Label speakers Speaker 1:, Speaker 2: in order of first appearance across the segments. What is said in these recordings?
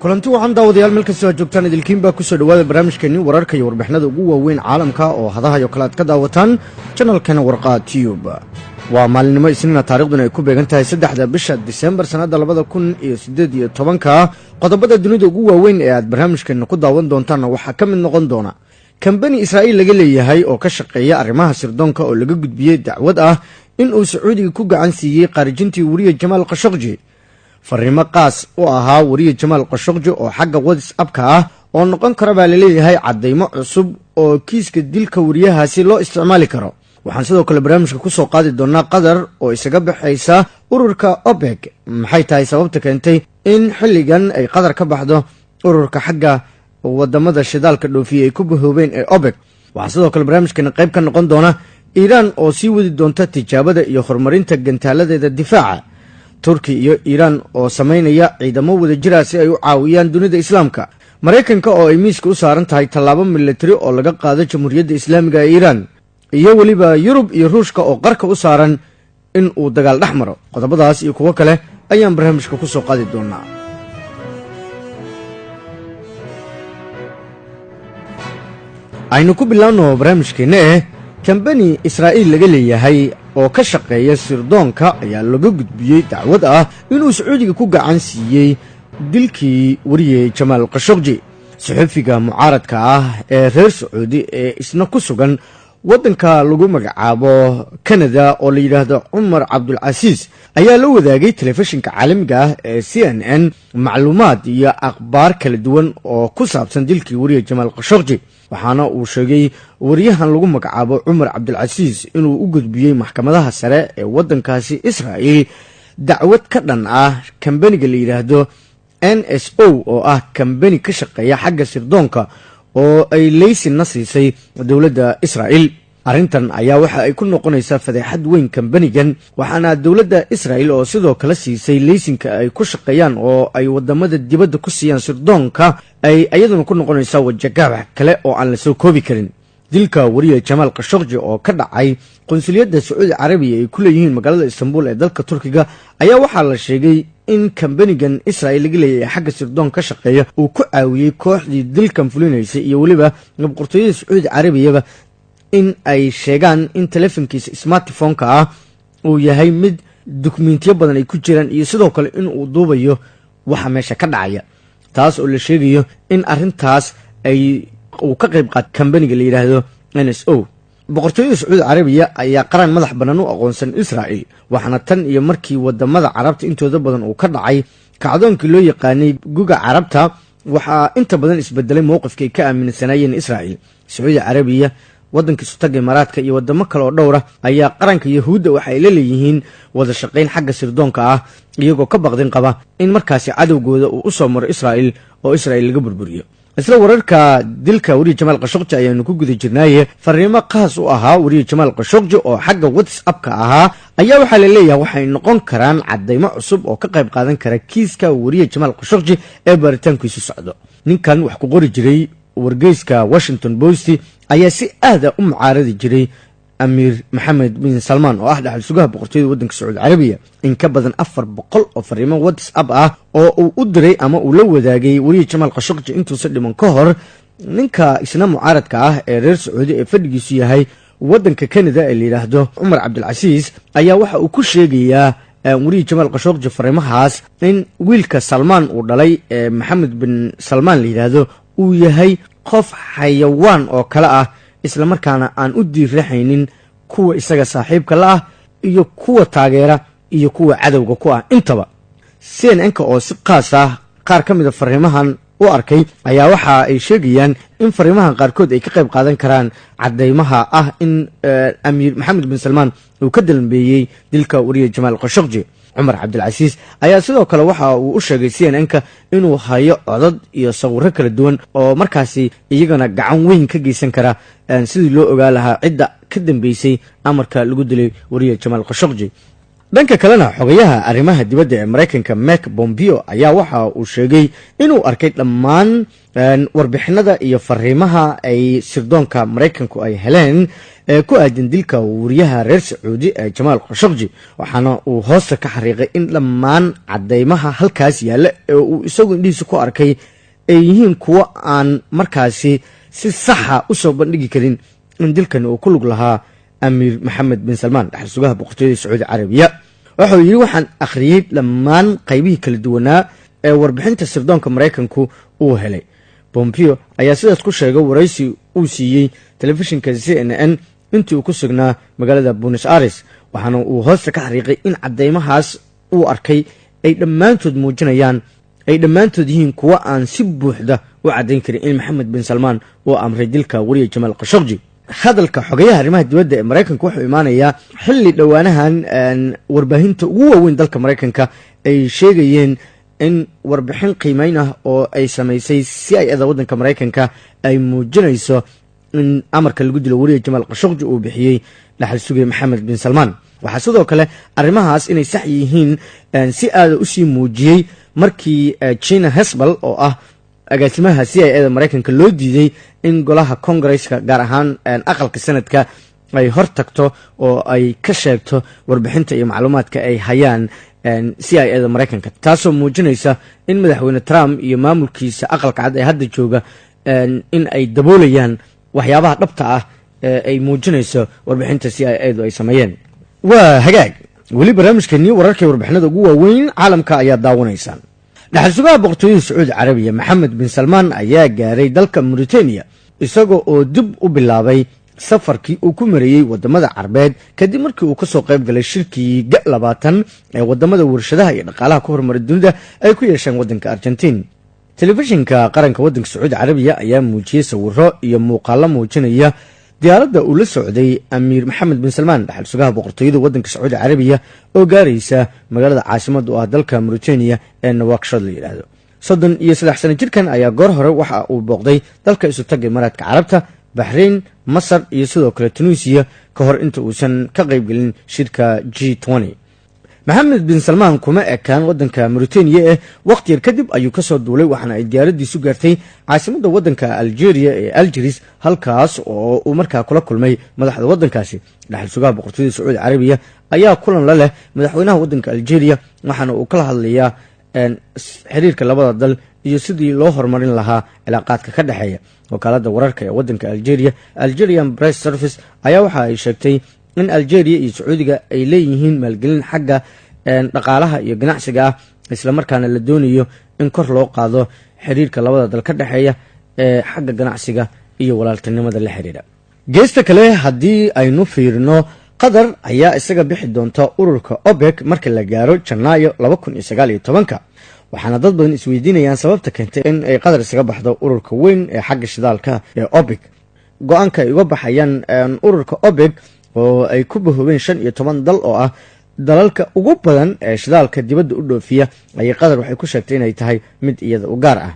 Speaker 1: kulanti waxaan daawadayaal meel kastoo joogtaan idilkiin baa ku soo dhawaada barnaamijkeeni wararka iyo warbixinada ugu waaweyn caalamka oo hadahayo kale aad ka daawataan channelkeena warqaa tube. waa maalinimo isniina taariikhduna ay ku beegan tahay 3 bisha Diseembar sanada 2018. qodobada dunida ugu waaweyn ee aad barnaamijkeena ku daawan doontaan waxa ka mid noqon doona kambani Israa'iil laga leeyahay oo ka shaqeeya arrimaha sirdoonka oo laga gudbiyay dacwad ah in uu Sacuudiga ku gacan siiyay qarijintii wariye Jamaal Khashoggi. fariimo qaas oo ahaa wariye Jamaal Khashoggi oo xagga WhatsApp-ka ah oo noqon kara baa leeyahay cadeymo cusub oo kiiska dilka wariyahaasi loo isticmaali karo. waxaan sidoo kale barnaamijka ku soo qaadi doonaa Qatar oo isaga baxaysa ururka OPEC. maxay tahay sababta keentay in xilligan ay Qatar ka baxdo ururka xagga wadamada shidaalka dhoofiye ay ku bahoobeen ee OPEC. waxaa sidoo kale barnaamijkeena qayb ka noqon doona Iiraan oo sii wadi doonta tijaabada iyo horumarinta gantaaladeeda difaaca. Turki iyo Iiraan oo sameynaya ciidamo wada jira si ay u caawiyaan dunida Islaamka. Mareykanka oo ay miiska u saaran tahay tallaabo military oo laga qaado Jamhuuriyadda Islaamiga ee Iiraan. iyo waliba Yurub iyo Ruushka oo qarka u saaran in uu dagaal dhaxmaro. qodobadaas iyo kuwa kale ayaan barnaamijka ku soo qaadi doonaa. aynu ku bilaabno barnaamijkeena kambani Israa'iil laga leeyahay oo ka shaqeeya sirdoonka ayaa laga gudbiyay dacwad ah inuu Sacuudiga ku gacan siiyay dilkii wariye Jamaal Khashoggi. saxafiga mucaaradka ah ee reer Sacuudi ee isna ku sugan wadanka lagu magacaabo Canada oo la yiraahdo Umar Abdul Aziz ayaa la wadaagay telefishinka caalamiga ah ee CNN macluumaad iyo akhbaar kala duwan oo ku saabsan dilkii wariye Jamaal Khashoggi. waxaana uu sheegay wariyahan lagu magacaabo Umar Abdul Aziz inuu u gudbiyay maxkamadaha sare ee wadankaasi Israa'iil dacwad ka dhan ah kambaniga la yiraahdo NSO oo ah kambani ka shaqeeya xagga sirdoonka oo ay laysin siisay dawladda Israa'iil. arrintan ayaa waxa ay ku noqonaysaa fadeexad weyn kambanigan, waxaana dawladda Israa'iil oo sidoo kale siisay laysinka ay ku shaqeeyaan oo ay wadamada dibadda ku siiyaan sirdoonka ay ayaduna ku noqonaysaa wajagaab kale oo aan la soo koobi karin. dilka wariye Jamaal Khashoggi oo ka dhacay qunsuliyadda Sacuudi Carabiya ay ku leeyihiin magaalada Istanbul ee dalka Turkiga ayaa waxaa la sheegay in kambanigan Israa'iil laga leeyahay xagga sirdoon ka shaqeeya uu ku caawiyay kooxdii dilkan fulinaysay iyo waliba boqortooyada Sacuudi Carabiya in ay sheegaan in telefonkiisa smartphone-ka ah uu yahay mid dukumentiyo badan ay ku jiraan iyo sidoo kale in uu duubayo waxa meesha ka dhacaya, taas oo la sheegayo in arrintaas ay uu ka qayb qaat kambaniga la yiraahdo NSO. boqortooyada Sacuudi Carabiya ayaa qaran madax banaan u aqoonsan Israa'iil, waxaana tan iyo markii wadamada Carabta intooda badan uu ka dhacay kacdoonkii loo yaqaanay guga Carabta waxaa inta badan isbedelay mowqifkii ka aaminsanayeen Israa'iil. Sacuudi Carabiya, wadanka Sultanka Imaaraadka iyo wadamo kale oo dhowr ah ayaa qaranka Yahuudda waxa ay leeyihiin wada shaqeyn xagga sirdoonka ah iyagoo ka baqdin qaba in markaasi cadawgooda uu u soo maro Israa'iil oo Israa'iil laga burburiyo. isla wararka dilka wariye Jamaal Khashoggi ayaanu ku guda jirnaaye fariimo qaas u ahaa wariye Jamaal Khashoggi oo xagga WhatsApp-ka ahaa ayaa waxa la leeyahay waxay noqon karaan cadeymo cusub oo ka qayb qaadan kara kiiska wariye Jamaal Khashoggi ee baaritaankiisu socdo. ninkan wax ku qori jiray wargeyska Washington Post ayaa si aad u mucaaradi jiray Amir Mohammed bin Salman oo ah dhaxal sugaha boqortooyada wadanka Sacuudi Carabiya. in ka badan 400 oo fariimo WhatsApp ah oo uu u diray ama uu la wadaagay wariye Jamaal Khashoggi intuusan dhiman ka hor. ninka isna mucaaradka ah ee reer Sacuudi ee fadhigiisu yahay wadanka Canada ee la yiraahdo Umar Abdul Aziz ayaa waxa uu ku sheegayaa wariye Jamaal Khashoggi fariimahaas in wiilka Salman uu dhalay ee Mohammed bin Salman la yiraahdo uu yahay qof xayawaan oo kale ah isla markaana aan u diirraxaynin kuwa isaga saaxiibka la ah iyo kuwa taageera iyo kuwa cadowga ku ah intaba. CNN-ka oo si qaas ah qaar ka mid ah fariimahan u arkay ayaa waxa ay sheegayaan in fariimahan qaarkood ay ka qayb qaadan karaan cadeymaha ah in Amir Mohammed bin Salman uu ka dambeeyay dilka wariye Jamaal Khashoggi. Umar Abdul Aziz ayaa sidoo kale waxa uu u sheegay CNN-ka inuu hayo codad iyo sawirro kala duwan oo markaasi iyagana gacan weyn ka geysan kara sidii loo ogaa lahaa cidda ka dambeysay amarka lagu dilay wariye Jamaal Khashoggi. dhanka kalena xogayaha arrimaha dibadda ee Mareykanka Mike Pompeo ayaa waxa uu sheegay inuu arkay dhammaan warbixinada iyo fariimaha ay sirdoonka maraykanku ay heleen ee ku aadan dilka wariyaha reer sacuudi ee jamaal khashoggi waxaana uu hoosta ka xariiqay in dhammaan cadeymaha halkaas yaalla ee uu isagu indhihiisa ku arkay ay yihiin kuwo aan markaasi si saxa u soo bandhigi karin in dilkan uu ku lug lahaa amiir maxamed bin salmaan dhaxal sugaha boqortooyada sacuudi carabiya wuxuu yidhi waxaan akhriyey dhammaan qaybihii kala duwanaa ee warbixinta sirdoonka maraykanku uu helay bompeo ayaa sidaas ku sheegay waraysi uu siiyey telefishinka CNN intii uu ku sugnaa magaalada Buenos Aires waxaana uu hoosta ka xariiqay in cadeymahaas uu arkay ay dhammaantood muujinayaan ay dhammaantood yihiin kuwo aan si buuxda u caddayn karin in maxamed bin salmaan uu amray dilka wariye jamaal khashoggi hadalka xogayaha arrimaha dibadda ee maraykanka wuxuu imaanayaa xilli dhowaanahan warbaahinta ugu waaweyn dalka maraykanka ay sheegayeen in warbixin qiimeyn ah oo ay samaysay CIA-da waddanka maraykanka ay muujinayso in amarka lagu dilo wariye jamaal khashoggi uu bixiyey dhaxal sugay maxamed bin salmaan waxaa sidoo kale arrimahaas inay sax yihiin si aada usii muujiyey markii Gina Haspel oo ah agaasimaha CIA-da maraykanka loo diiday in golaha Congress-ka gaar ahaan aqalka sanadka ay hor tagto oo ay ka sheegto warbixinta iyo macluumaadka ay hayaan CIA-da maraykanka taasoo muujinaysa in madaxweyne Trump iyo maamulkiisa aqalka cad ee hadda jooga in ay daboolayaan waxyaabaha dhabta ah ay muujinayso warbixinta CIA-du ay sameeyeen waa hagaag weli barnaamijkeennii wararkii warbixinada ugu waaweyn caalamka ayaa daawanaysaan dhaxal sugaha boqortooyada sacuudi carabiya maxamed bin salmaan ayaa gaaray dalka Mauritania isagoo oo dib u bilaabay safarkii uu ku mareeyay wadamada Carbeed kadib markii uu ka soo qayb galay shirkii G20 ee wadamada warshadaha iyo dhaqaalaha ku horumaray dunida ay ku yeesheen wadanka Argentina telefishinka qaranka wadanka sacuudi carabiya ayaa muujiyay sawirro iyo muuqaalo muujinaya diyaaradda uu la socday amiir maxamed bin salmaan dhaxal sugaha boqortooyada wadanka sacuudi carabiya oo gaaraysa magaalada caasimadda ah dalka Mauritania ee Nouakchott la yiraahdo 33 sano jirkan ayaa goor hore waxa uu booqday dalka isu tagay Imaaraadka Carabta Bahrain Masar iyo sidoo kale Tunisia ka hor inta uusan ka qayb galin shirka G20 maxamed bin salmaan kuma ekaan wadanka Mauritania waqti yar kadib ayuu ka soo duulay waxaana ay diyaaradiisu gaartay caasimadda wadanka Algeria ee Algiers halkaas oo uu markaa kula kulmay madaxda wadankaasi dhaxal sugaha boqortooyada sacuudi carabiya ayaa kulan la leh madaxweynaha wadanka Algeria waxaana uu kala hadlayaa xiriirka labada dal iyo sidii loo horumarin lahaa cilaaqaadka ka dhaxeeya wakaaladda wararka ee wadanka Algeria Algerian Press Service ayaa waxa ay sheegtay in Algeria iyo Sacuudiga ay leeyihiin maalgelin xagga dhaqaalaha iyo ganacsiga ah isla markaana la doonayo in kor loo qaado xiriirka labada dal ka dhaxeeya ee xagga ganacsiga iyo walaaltinimada la xiriira geesta kale haddii aynu fiirino Qatar ayaa isaga bixi doonta ururka OPEC marka la gaaro Janaayo 2019 waxaana dad badan isweydiinayaan sababta keentay in ay Qatar isaga baxdo ururka weyn ee xagga shidaalka ee OPEC go'aanka ay uga baxayaan ururka OPEC oo ay ku bahoobeen 15 dal oo ah dalalka ugu badan ee shidaalka dibadda u dhoofiya ayay Qatar waxay ku sheegtay inay tahay mid iyada u gaar ah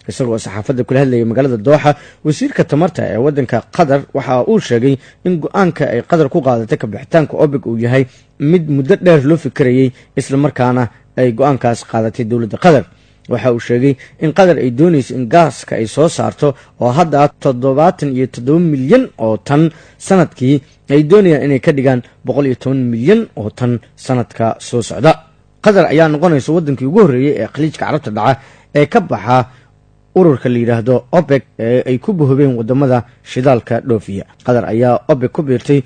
Speaker 1: isagoo saxaafadda kula hadlayay magaalada Doha wasiirka tamarta ee wadanka Qatar waxa uu sheegay in go'aanka ay Qatar ku qaadatay ka bixitaanka OPEC uu yahay mid muddo dheer loo fikirayay isla markaana ay go'aankaas qaadatay dawladda Qatar waxa uu sheegay in Qatar ay doonayso in gaaska ay soo saarto oo hadda 77 milyan oo tan sanadkii ay doonayaan inay ka dhigaan 110 milyan oo tan sanadka soo socda Qatar ayaa noqonaysa wadankii ugu horeeyay ee khaliijka carabta dhaca ee ka baxa ururka la yiraahdo OPEC ee ay ku bahoobeen wadamada shidaalka dhoofiya Qatar ayaa OPEC ku biirtay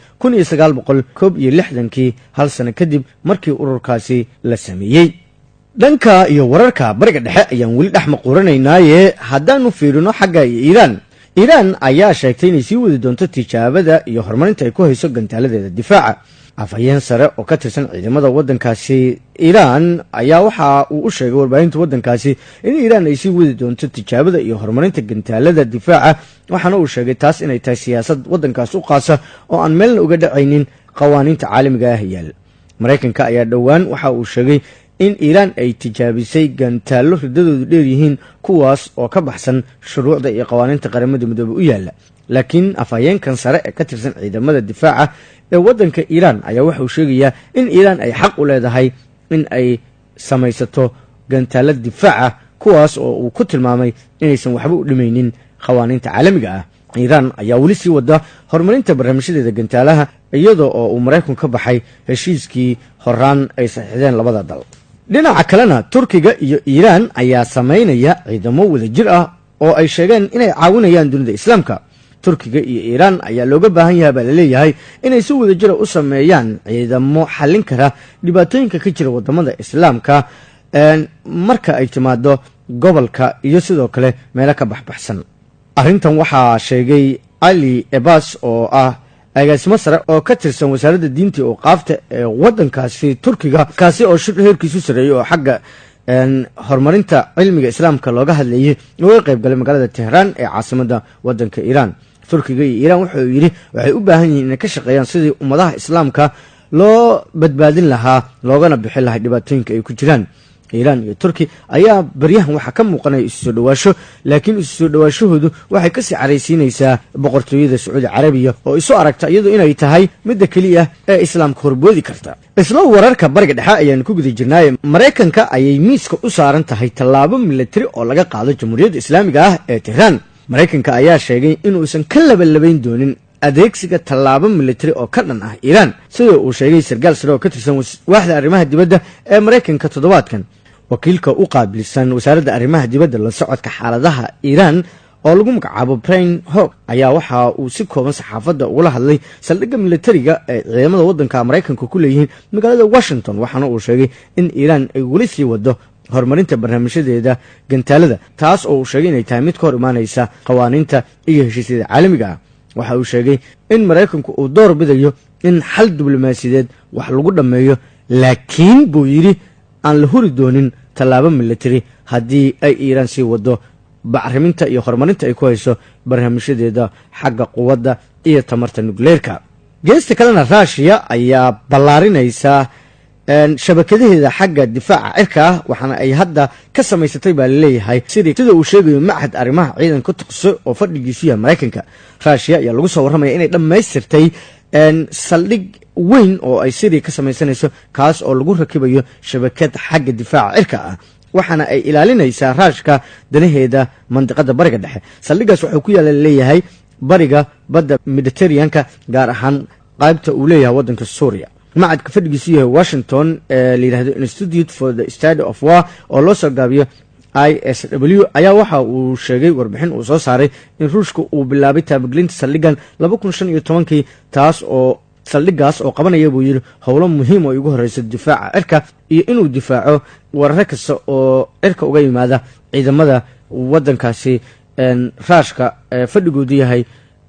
Speaker 1: 1961 hal sano kadib markii ururkaasi la sameeyay dhanka iyo wararka bariga dhexe ayaan weli dhex maquuranaynaaye haddaanu fiirino xagga Iiraan ayaa sheegtay inay sii wadi doonto tijaabada iyo horumarinta ay ku hayso gantaaladeeda difaaca afhayeen sare oo ka tirsan ciidamada wadankaasi Iiraan ayaa waxa uu u sheegay warbaahinta wadankaasi in Iiraan ay sii wadi doonto tijaabada iyo horumarinta gantaalada difaaca waxaana uu sheegay taas inay tahay siyaasad wadankaas u qaasa oo aan meelna uga dhacaynin qawaaniinta caalamiga ah yaal Mareykanka ayaa dhowaan waxa uu sheegay in Iiraan ay tijaabisay gantaalo ridadoodu dheer yihiin kuwaas oo ka baxsan shuruucda iyo qawaaniinta qaramada midoobay u yaala laakiin afhayeenkan sare ee ka tirsan ciidamada difaaca ee wadanka Iiraan ayaa waxa uu sheegayaa in Iiraan ay xaq u leedahay in ay samaysato gantaalo difaaca kuwaas oo uu ku tilmaamay inaysan waxba u dhimaynin qawaaniinta caalamiga ah. iiraan ayaa weli sii wada horumarinta barnaamijyadeeda gantaalaha iyadoo oo uu maraykanku ka baxay heshiiskii horaan ay saxiixdeen labada dal. dhinaca kalena turkiga iyo iiraan ayaa samaynaya ciidamo wadajir ah oo ay sheegeen inay caawinayaan dunida islaamka. turkiga iyo iiraan ayaa looga baahan yahay baa laleeyahay inay si wadajira u sameeyaan ciidamo xallin kara dhibaatooyinka ka jira wadamada islaamka marka ay timaado gobolka iyo sidoo kale meelo ka baxbaxsan. arrintan waxaa sheegay ali ebas oo ah agaasimo sare oo ka tirsan wasaaradda diinta iyo awqaafta ee waddankaasi turkiga, kaasi oo shir heerkiisu sareeyay oo xagga horumarinta cilmiga islaamka looga hadlayay uga qayb galay magaalada tehraan ee caasimadda waddanka iiraan. turkiga iyo iiraan wuxuu yidhi waxay u baahan yihiin inay ka shaqeeyaan sidii ummadaha islaamka loo badbaadin lahaa loogana bixin lahaa dhibaatooyinka ay ku jiraan. iiraan iyo turki ayaa baryahan waxaa ka muuqanaya isu soo dhawaasho, laakiin isu soo dhawaashahoodu waxay kasii caraysiinaysaa boqortooyada sacuudi carabiya oo isu aragta iyadu inay tahay midda keliya ee islaamka horboodi karta. isla wararka bariga dhexe ayaan ku guda jirnaaye maraykanka ayay miiska u saaran tahay tallaabo milatari oo laga qaado jamhuuriyadda islaamiga ah ee tehraan. maraykanka ayaa sheegay inuusan ka labalabayn doonin adeegsiga tallaabo milatari oo ka dhan ah iiraan, sida uu sheegay sarkaal sare oo ka tirsan waaxda arrimaha dibadda ee maraykanka toddobaadkan. wakiilka u qaabilsan wasaaradda arrimaha dibadda la socodka xaaladaha iiraan oo lagu magacaabo Brian Hook ayaa waxa uu si kooban saxaafadda ugula hadlay saldhigga milatariga ee ciidamada waddanka maraykanka ku leeyihiin magaalada Washington, waxaana uu sheegay in iiraan ay weli sii wado horumarinta barnaamijyadeeda gantaalada, taas oo uu sheegay inay tahay mid ka hor imaanaysa qawaaniinta iyo heshiisyada caalamiga ah. waxa uu sheegay in maraykanku uu door bidayo in xal diblomaasiyadeed wax lagu dhammeeyo, laakiin buu yidhi aan la huri doonin tallaabo milatari haddii ay iiraan sii wado bacriminta iyo horumarinta ay ku hayso barnaamijyadeeda xagga quwadda iyo tamarta nukleerka. geesta kalena ruushiya ayaa ballaarinaysa shabakadaheeda xagga difaaca cirka ah, waxaana ay hadda ka samaysatay baa laleeyahay sida uu sheegayo machad arrimaha ciidanka tuqso oo fadhigiisu yahay maraykanka. ruushiya ayaa lagu soo warramaya inay dhammaystirtay saldhig weyn oo ay Syria ka samaysanayso, kaas oo lagu rakibayo shabakad xagga difaaca cirka ah, waxaana ay ilaalinaysaa raashka danaheeda mandiqada bariga dhexe. saldhigaas wuxuu ku yaala leeyahay bariga badda Mediterranean-ka, gaar ahaan qaybta uu leeyahay waddanka Suuriya. macadka fadhigiisu yahay Washington la yiraahdo Institute for the Study of War oo loo soo gaabiyo ISW ayaa waxa uu sheegay warbixin uu soo saaray in ruushka uu bilaabay taabaglinta saldhigan 2015 taas oo saldhigaas oo qabanaya buu yiri howlo muhiim oo ugu horeysa difaaca cirka iyo inuu difaaco weerar kasta oo cirka uga yimaada ciidamada wadankaasi raashka fadhigoodu yahay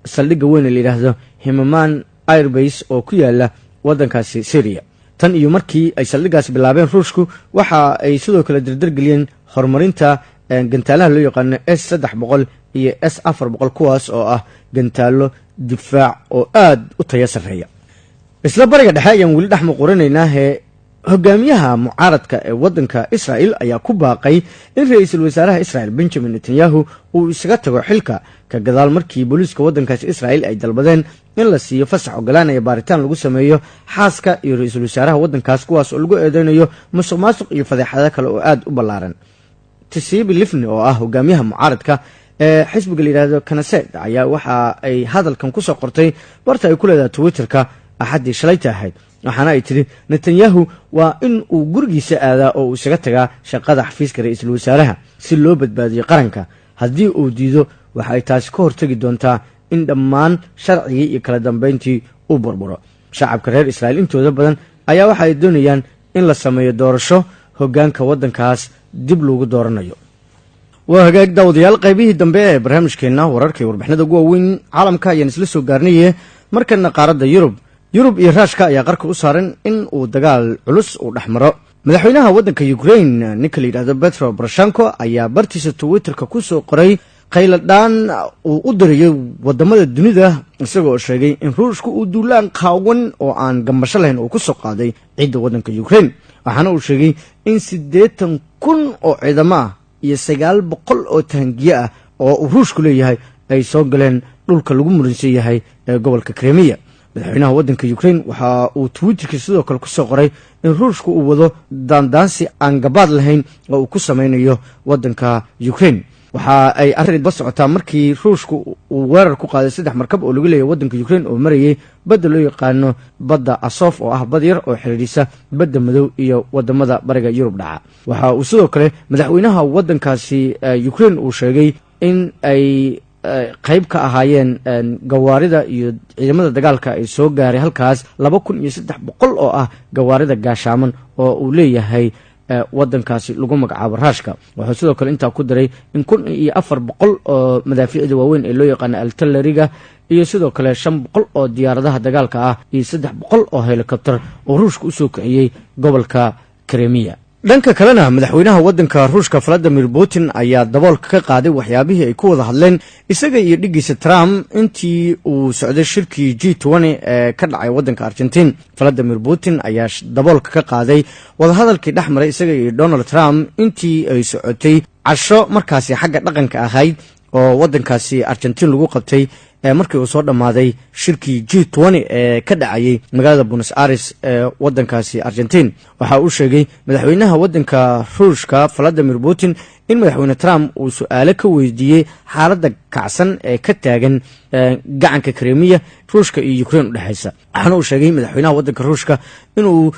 Speaker 1: saldhiga weyn la yiraahdo Himaman Air Base oo ku yaala wadankaasi Syria. tan iyo markii ay saldhigaas bilaabeen ruushku waxa ay sidoo kale dardargeliyeen horumarinta gantaalaha loo yaqaan S300 iyo S400 kuwaas oo ah gantaalo difaac oo aad u tayo sareeya. isla bariga dhexe ayaan weli dhex muquranaynaa hogaamiyaha mucaaradka ee wadanka Israel ayaa ku baaqay in ra'iisul wasaaraha Israel Benjamin Netanyahu uu isaga tago xilka ka gadaal markii booliiska wadankaas Israel ay dalbadeen in la siiyo fasax ogolaanaya baaritaan lagu sameeyo xaaska iyo ra'iisul wasaaraha wadankaas kuwaas oo lagu eedeynayo musuqmaasuq iyo fadeexado kale oo aad u ballaaran. Tisiib Lifni oo ah hogaamiyaha mucaaradka ee xisbiga la yiraahdo Knesset ayaa waxa ay hadalkan ku soo qortay barta ay ku leedahay Twitter-ka axadii shalay tahay, waxaana ay tiri Netanyahu waa in uu gurigiisa aadaa oo uu isaga tagaa shaqada xafiiska ra'iisul wasaaraha si loo badbaadiyo qaranka. haddii uu diido waxa ay taasi ka hortagi doontaa in dhammaan sharcigii iyo kala dambeyntii uu burburo. shacabka reer Israel intooda badan ayaa waxa ay doonayaan in la sameeyo doorasho hoggaanka wadankaas dib loogu dooranayo. waa hagaag daawadayaal, qaybihii dambe ee barnaamijkeena wararka iyo warbixinada ugu waaweyn caalamka ayaan isla soo gaarnay. markana qaaradda Yurub iyo Ruushka ayaa qarka u saaran in uu dagaal culus u dhaxmaro. madaxweynaha wadanka Ukraine ninka la yiraahdo Petro Poroshenko ayaa bartiisa Twitter-ka ku soo qoray qayladaan uu u diriyay wadamada dunida isagoo sheegay in Ruushku uu duulaan qaawan oo aan gambasho lahayn uu ku soo qaaday ciidda wadanka Ukraine. waxaana uu sheegay in 80,000 oo ciidamo ah iyo 900 oo taangiye ah oo Ruushku leeyahay ay soo galeen dhulka lagu muransan yahay ee gobolka Crimea. madaxweynaha waddanka Ukraine waxa uu Twitterka sidoo kale ku soo qoray in Ruushku uu wado daandaansi aan gabaad lahayn oo uu ku sameynayo waddanka Ukraine. waxa ay arrinba socotaa markii Ruushku uu weerar ku qaaday 3 markab oo lagu leeyahay waddanka Ukraine oo marayay badda loo yaqaano badda Azov oo ah bad yar oo xiriirisa badda madow iyo wadamada bariga Yurub dhaca. waxa uu sidoo kale madaxweynaha waddankaasi Ukraine uu sheegay in ay qayb ka ahaayeen gawaarida iyo ciidamada dagaalka ay soo gaaray halkaas 2300 oo ah gawaarida gaashaaman oo uu leeyahay waddankaasi lagu magacaabo Ruushka. wuxuu sidoo kale intaa ku daray in 1400 oo madaafiicda waaweyn ee loo yaqaan artilleriga iyo sidoo kale 500 oo diyaaradaha dagaalka ah iyo 300 oo helicopter oo Ruushka u soo kiciyay gobolka Crimea. dhanka kalena madaxweynaha waddanka Ruushka Vladimir Putin ayaa daboolka ka qaaday waxyaabihii ay ku wada hadleen isaga iyo dhigiisa Trump intii uu socday shirkii G20 ee ka dhacay waddanka Argentina. Vladimir Putin ayaa daboolka ka qaaday wadahadalkii dhexmaray isaga iyo Donald Trump intii ay socotay casho markaasi xagga dhaqanka ahayd oo waddankaasi Argentina lagu qabtay markii uu soo dhamaaday shirkii G20 ee ka dhacayay magaalada Buenos Aires ee waddankaasi Argentina. waxa uu sheegay madaxweynaha waddanka Ruushka Vladimir Putin in madaxweyne Trump uu su'aalo ka weydiiyay xaaladda kacsan ee ka taagan gacanka Crimea Ruushka iyo Ukraine u dhaxaysa. waxaana uu sheegay madaxweynaha waddanka Ruushka inuu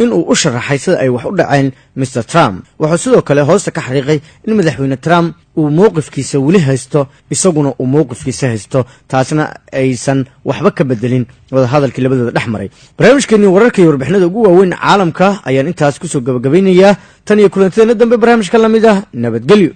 Speaker 1: u sharaxay sida ay wax u dhaceen Mr. Trump. wuxuu sidoo kale hoosta ka xariiqay in madaxweyne Trump uu mowqifkiisa weli haysto isaguna uu mowqifkiisa haysto taasna aysan waxba ka bedelin wadahadalkii labadooda dhexmaray. barnaamijkeennii wararka iyo warbixinada ugu waaweyn caalamka ayaan intaas kusoo gabagabaynayaa tan iyo kulanteena dambe barnaamijka lamid ah nabadgelyo.